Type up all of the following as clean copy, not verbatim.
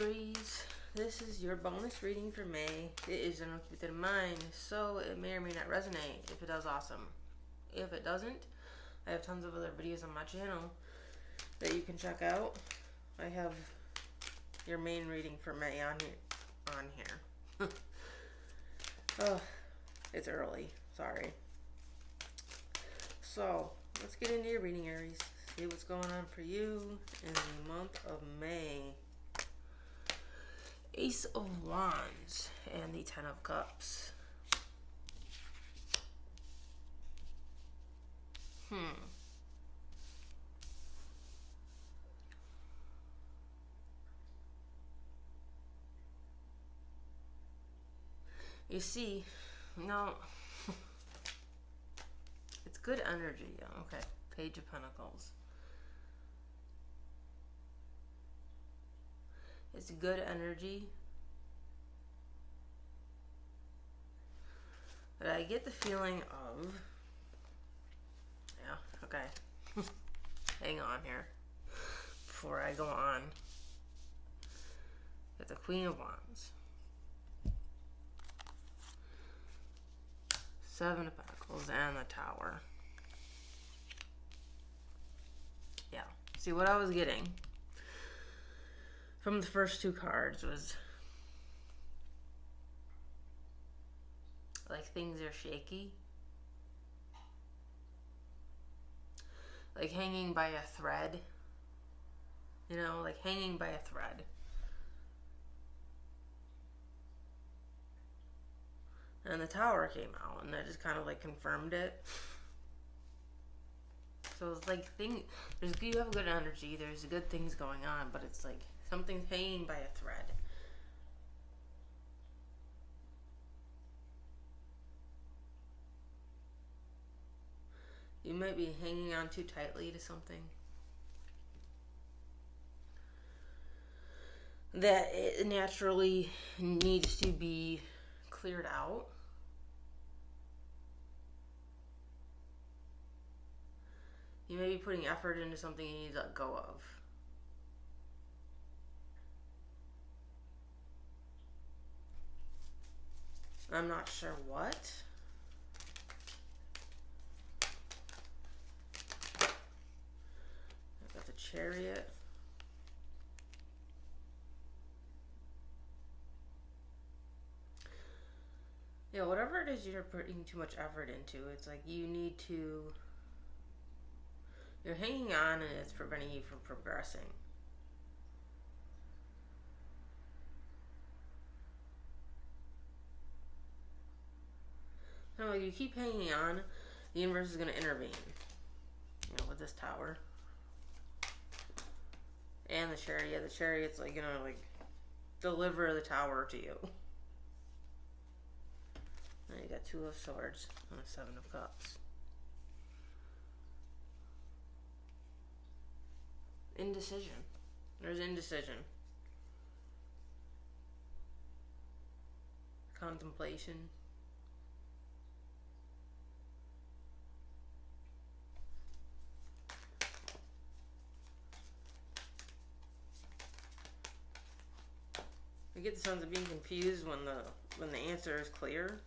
Aries, this is your bonus reading for May. It is general, keep it in mind, so it may or may not resonate. If it does, awesome. If it doesn't, I have tons of other videos on my channel that you can check out. I have your main reading for May on here. Oh, it's early. Sorry. So, let's get into your reading, Aries. See what's going on for you in the month of May. Ace of Wands and the Ten of Cups. You see, no, it's good energy. Okay, Page of Pentacles. It's good energy. But I get the feeling of, yeah, okay. Hang on here before I go on. Get the Queen of Wands. Seven of Pentacles and the Tower. Yeah. See, what I was getting from the first two cards was like things are shaky. Like hanging by a thread. You know, like hanging by a thread. And the Tower came out, and that just kind of like confirmed it. So it's like you have good energy, there's good things going on, but it's like something's hanging by a thread. You might be hanging on too tightly to something that it naturally needs to be cleared out. You may be putting effort into something you need to let go of. I'm not sure what. I've got the Chariot. Yeah, whatever it is you're putting too much effort into, it's like you need to... You're hanging on and it's preventing you from progressing. No, you keep hanging on, the universe is going to intervene. You know, with this Tower. And the Chariot. The Chariot's like, gonna like deliver the Tower to you. Now you got Two of Swords and a Seven of Cups. Indecision. There's indecision. Contemplation. I get the sense of being confused when the answer is clear.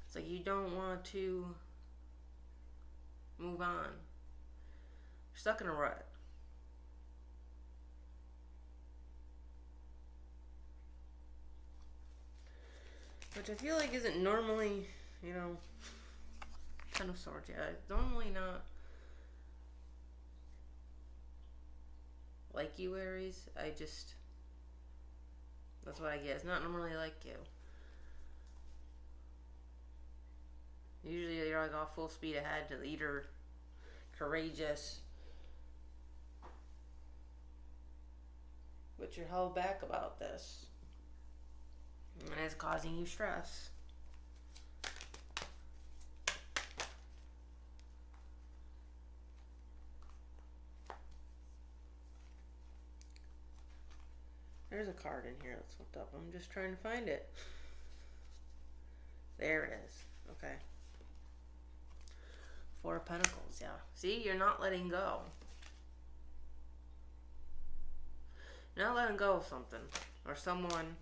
It's like you don't want to move on. You're stuck in a rut. Which I feel like isn't normally, you know, Ten of Swords. Yeah, it's normally not like you, Aries. That's what I get. It's not normally like you. Usually you're like all full speed ahead, to leader, courageous. But you're held back about this. And it's causing you stress. There's a card in here that's flipped up. I'm just trying to find it. There it is. Four of Pentacles, yeah. See, you're not letting go. You're not letting go of something or someone.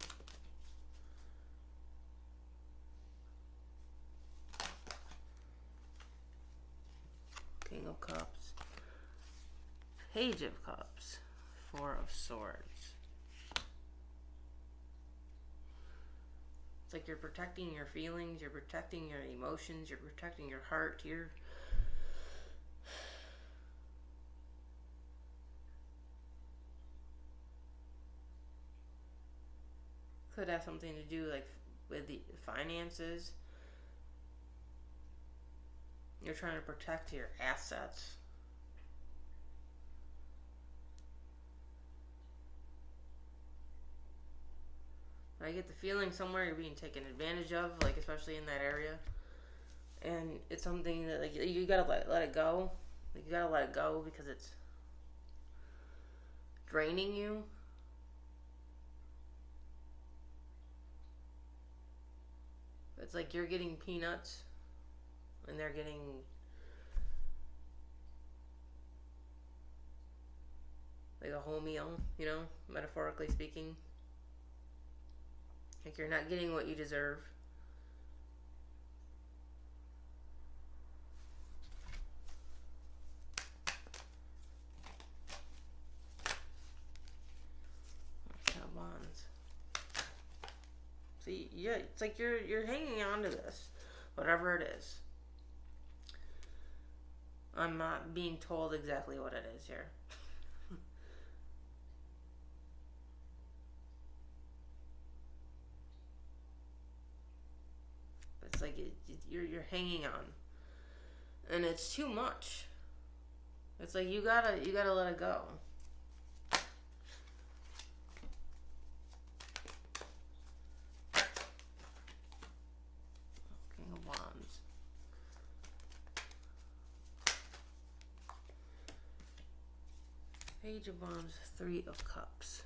King of Cups. Page of Cups. Four of Swords. It's like you're protecting your feelings, you're protecting your emotions, you're protecting your heart. Could have something to do like with the finances. You're trying to protect your assets. I get the feeling somewhere you're being taken advantage of, like especially in that area. And it's something that like you gotta let it go. Like you gotta let it go because it's draining you. It's like you're getting peanuts and they're getting like a whole meal, you know, metaphorically speaking. Like you're not getting what you deserve. Ten of Wands. See, yeah, it's like you're hanging on to this, whatever it is. I'm not being told exactly what it is here. It's like you're hanging on, and it's too much. It's like you gotta let it go. King of Wands. Page of Wands. Three of Cups.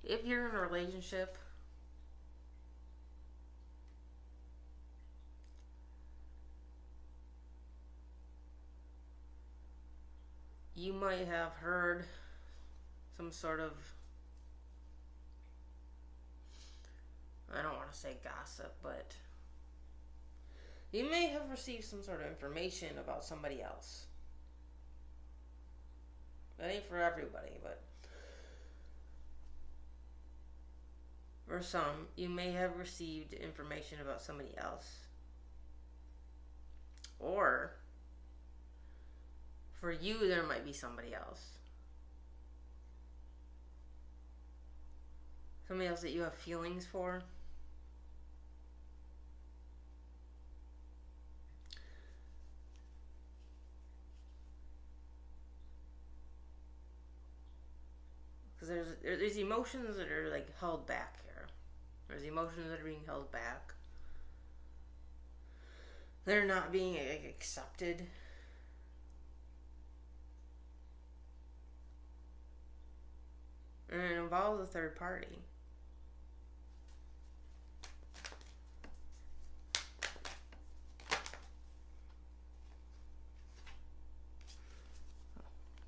If you're in a relationship, you might have heard some sort of, I don't want to say gossip, but you may have received some sort of information about somebody else. That ain't for everybody, but for some, you may have received information about somebody else. Or for you, there might be somebody else. Somebody else that you have feelings for. Because there's emotions that are like held back here. There's emotions that are being held back. They're not being accepted. And it involves a third party.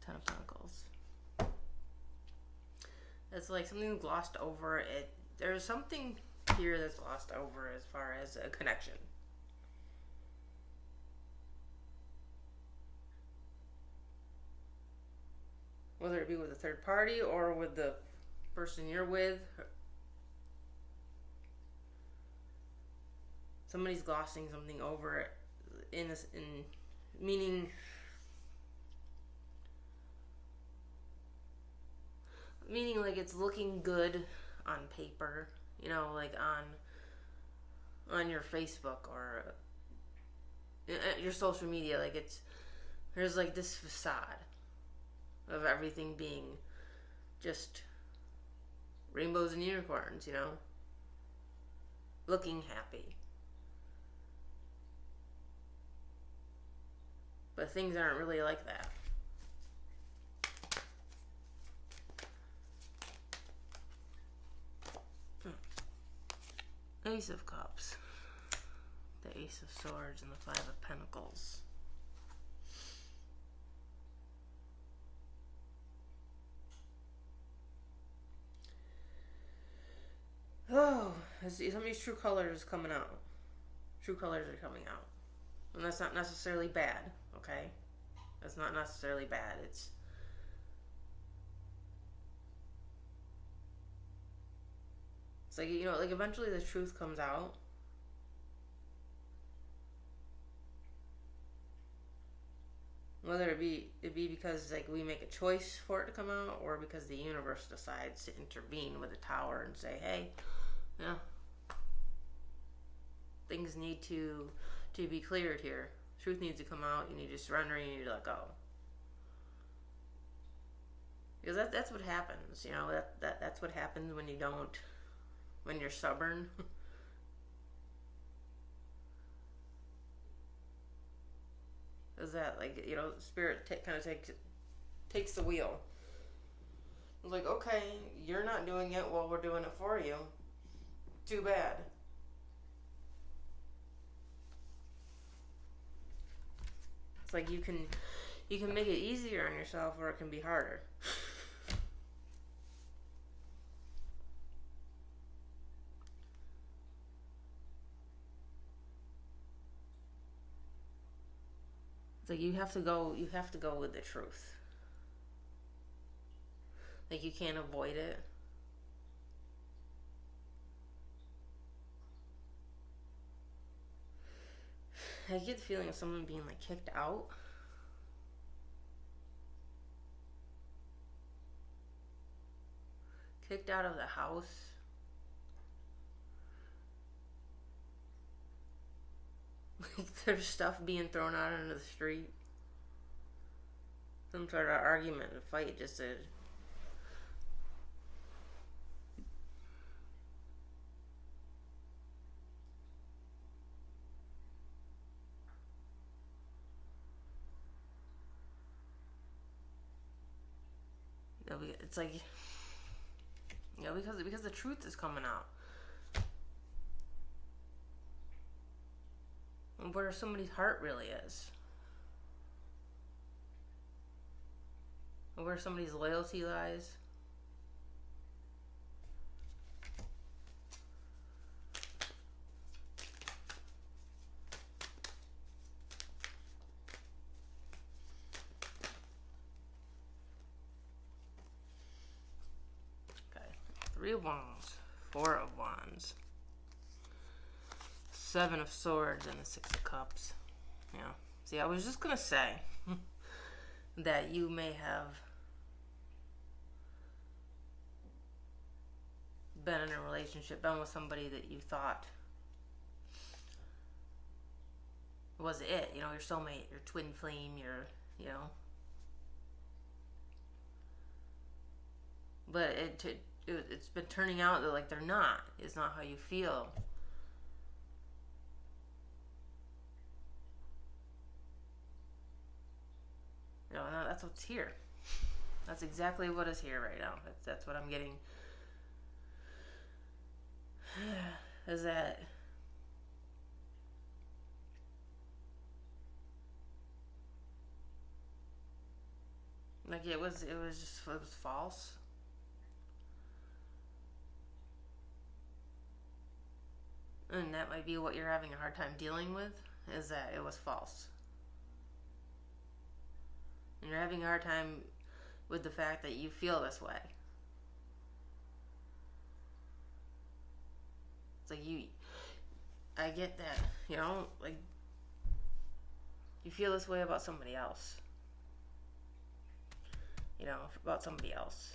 Ten of Pentacles. It's like something glossed over. There's something here that's glossed over as far as a connection. Whether it be with a third party or with the person you're with. Somebody's glossing something over it in meaning like it's looking good on paper, you know, like on your Facebook or your social media. Like there's like this facade of everything being just rainbows and unicorns, you know, looking happy. But things aren't really like that. Ace of Cups. the Ace of Swords and the Five of Pentacles. Oh, somebody's true colors coming out. True colors are coming out. And that's not necessarily bad, okay? That's not necessarily bad. It's like, you know, like eventually the truth comes out. Whether it be because like we make a choice for it to come out, or because the universe decides to intervene with a tower and say, hey, yeah, things need to be cleared here. Truth needs to come out. You need to surrender. You need to let go. Because that's what happens. You know, that's what happens when you don't, when you're stubborn. Is that, like, you know, spirit kind of takes the wheel. It's like, okay, you're not doing it, well, we're doing it for you. Too bad. It's like you can make it easier on yourself, or it can be harder. It's like you have to go with the truth. Like, you can't avoid it. I get the feeling of someone being like kicked out. Kicked out of the house. Like, there's stuff being thrown out into the street. Some sort of argument, a fight, just to... It's like, you know, because the truth is coming out. And where somebody's heart really is. And where somebody's loyalty lies. Three of Wands, Four of Wands, Seven of Swords, and the Six of Cups. Yeah. See, I was just going to say that you may have been in a relationship, been with somebody that you thought was it. You know, your soulmate, your twin flame, your, you know. But it's been turning out that, like, they're not. It's not how you feel. You know, that's what's here. That's exactly what is here right now. That's what I'm getting. Is that... like, it was false. And that might be what you're having a hard time dealing with, is that it was false. And you're having a hard time with the fact that you feel this way. It's like I get that, you know, like, you feel this way about somebody else. You know, about somebody else.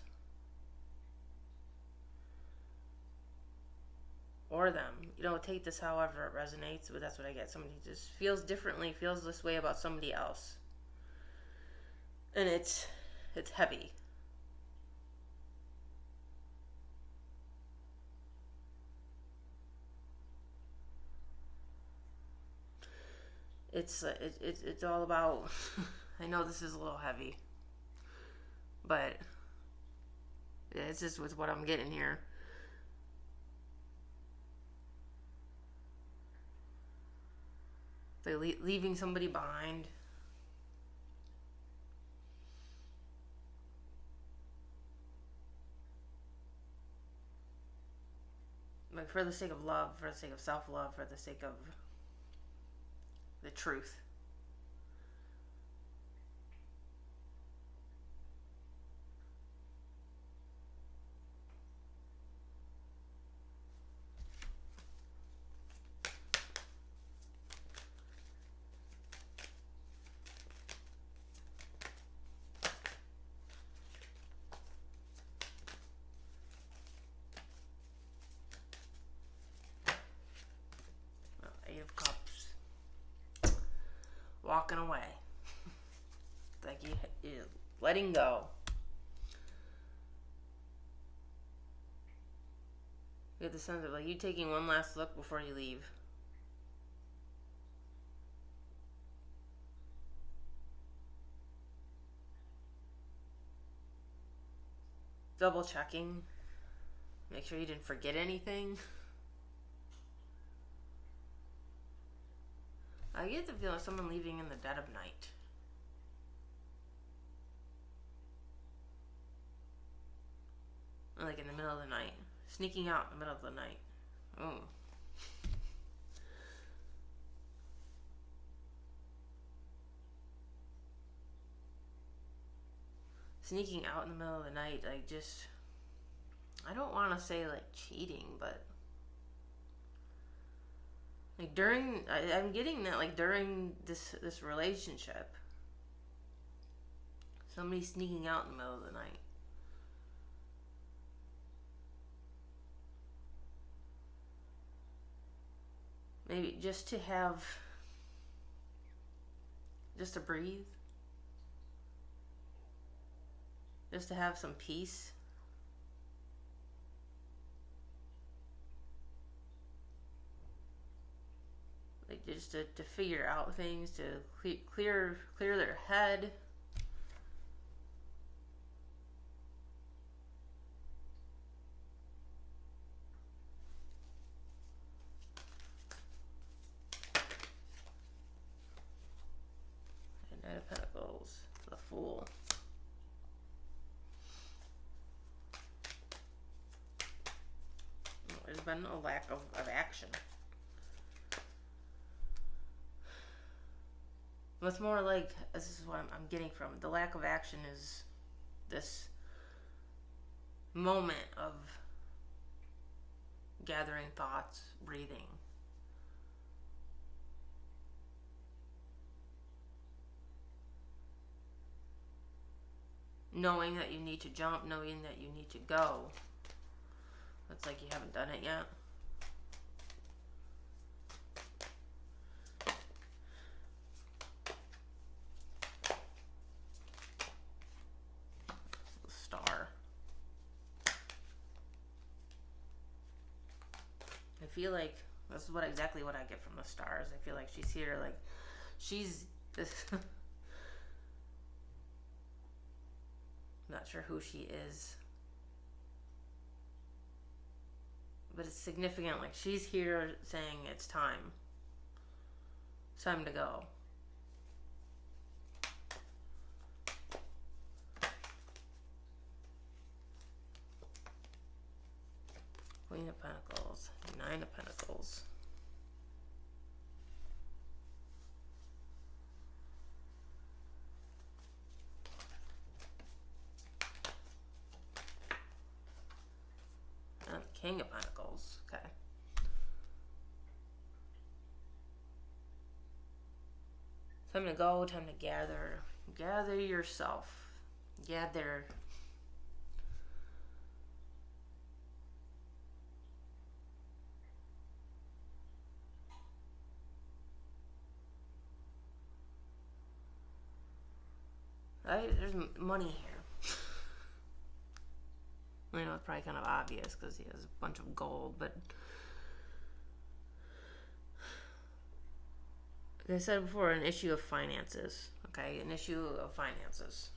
Or them. You know, take this however it resonates, but that's what I get. Somebody just feels differently, feels this way about somebody else. And it's heavy. It's all about... I know this is a little heavy, but it's just with what I'm getting here. Like leaving somebody behind. Like for the sake of love, for the sake of self-love, for the sake of the truth. Well, Eight of Cups. Walking away. Like you letting go. You get the sense of like you taking one last look before you leave. Double checking. Make sure you didn't forget anything. I get the feeling of someone leaving in the dead of night. Like in the middle of the night. Sneaking out in the middle of the night. Oh. Sneaking out in the middle of the night, like just, I don't want to say like cheating, but like during, I'm getting that like during this relationship, somebody sneaking out in the middle of the night. Maybe just to have, just to breathe. Just to have some peace. Like just to figure out things, to clear their head. And Knight of Pentacles, the Fool. There's been a lack of action. What's more like, this is what I'm getting from the lack of action is this moment of gathering thoughts, breathing. Knowing that you need to jump, knowing that you need to go. It's like you haven't done it yet. The Star. I feel like this is exactly what I get from the stars. I feel like she's here, like she's this. Not sure who she is, but it's significant. Like she's here saying it's time. It's time to go. Queen of Pentacles, Nine of Pentacles. And King of Pentacles. Okay. Time to go, time to gather. Gather yourself. Gather. There's money here. I know it's probably kind of obvious because he has a bunch of gold, but like I said before, an issue of finances. Okay, an issue of finances.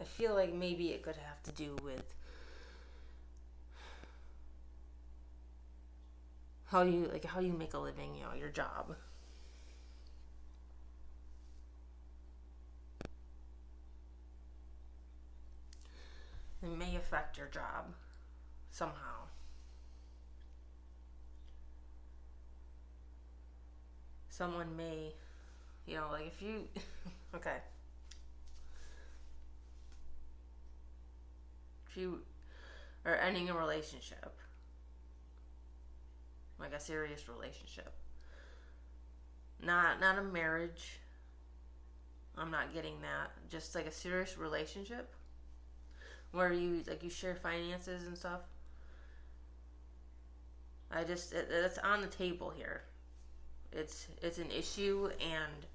I feel like maybe it could have to do with how you make a living, you know, your job. It may affect your job somehow. Someone may, you know, like if you, okay. If you are ending a relationship, like a serious relationship, not a marriage, I'm not getting that, just like a serious relationship where you share finances and stuff. That's on the table here. It's an issue and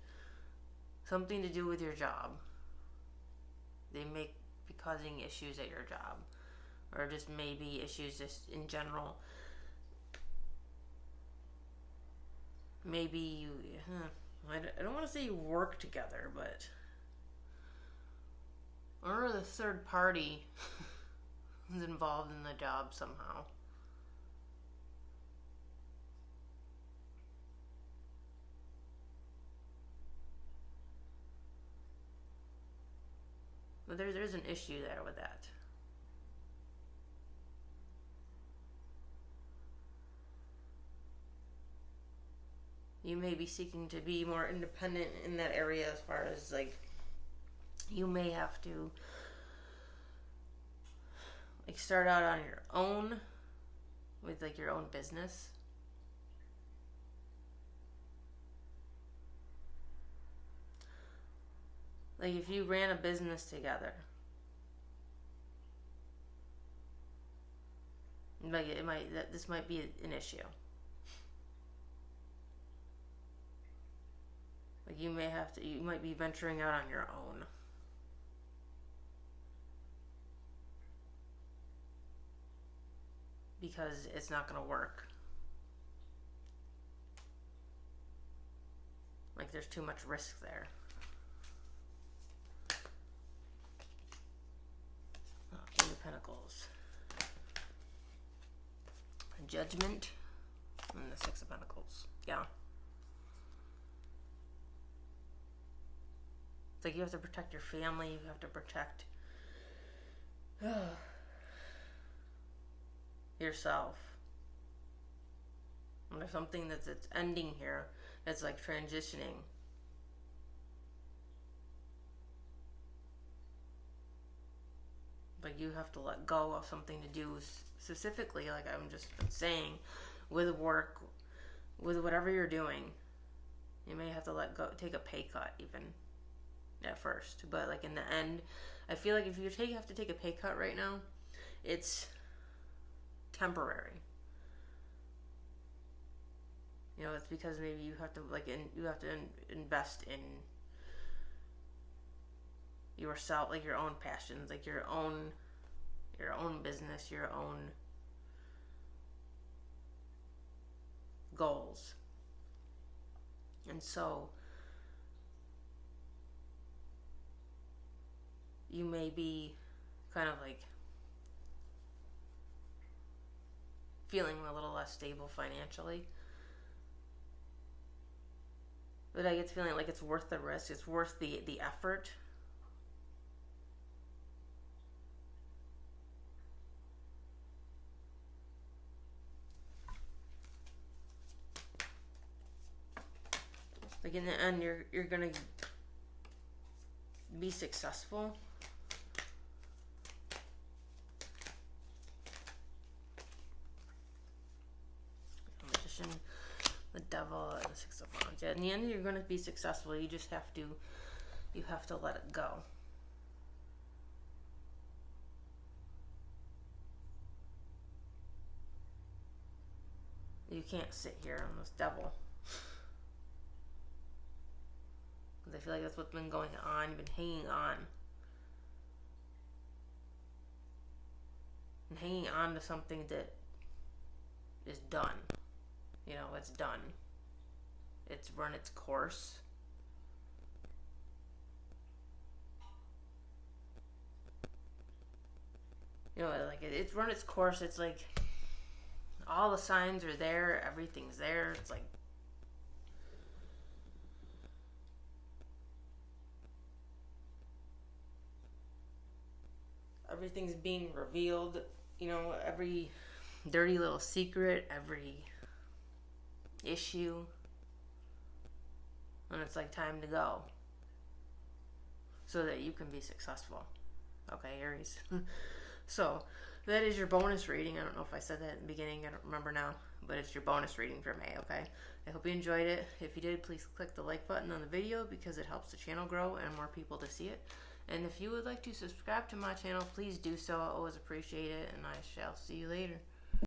something to do with your job. They may be causing issues at your job, or just maybe issues just in general. Maybe you, I don't want to say you work together, but or the third party is involved in the job somehow. But there's an issue there with that. You may be seeking to be more independent in that area, as far as like you may have to like start out on your own with like your own business. Like if you ran a business together, like this might be an issue. Like you might be venturing out on your own. Because it's not going to work. Like there's too much risk there. Eight of Pentacles. Judgment. And the Six of Pentacles. Yeah. It's like you have to protect your family. You have to protect yourself. And there's something that's ending here. That's like transitioning. Like you have to let go of something to do specifically, like I'm just saying, with work, with whatever you're doing. You may have to let go, take a pay cut even at first. But like in the end, I feel like if you have to take a pay cut right now, it's temporary. You know, it's because maybe you have to invest in yourself, like your own passions, like your own business, your own goals. And so you may be kind of like feeling a little less stable financially. But I get the feeling like it's worth the risk. It's worth the effort. Like in the end, you're gonna be successful. Magician, the Devil, and the Six of Wands. Yeah, in the end, you're gonna be successful. You just have to let it go. You can't sit here on this Devil. I feel like that's what's been going on. You've been hanging on. And hanging on to something that is done. You know, it's done. It's run its course. it's run its course. It's like all the signs are there, everything's there. It's like everything's being revealed, you know, every dirty little secret, every issue. And it's like time to go so that you can be successful. Okay, Aries. So that is your bonus reading. I don't know if I said that in the beginning. I don't remember now. But it's your bonus reading for May, okay? I hope you enjoyed it. If you did, please click the like button on the video because it helps the channel grow and more people to see it. And if you would like to subscribe to my channel, please do so. I always appreciate it, and I shall see you later.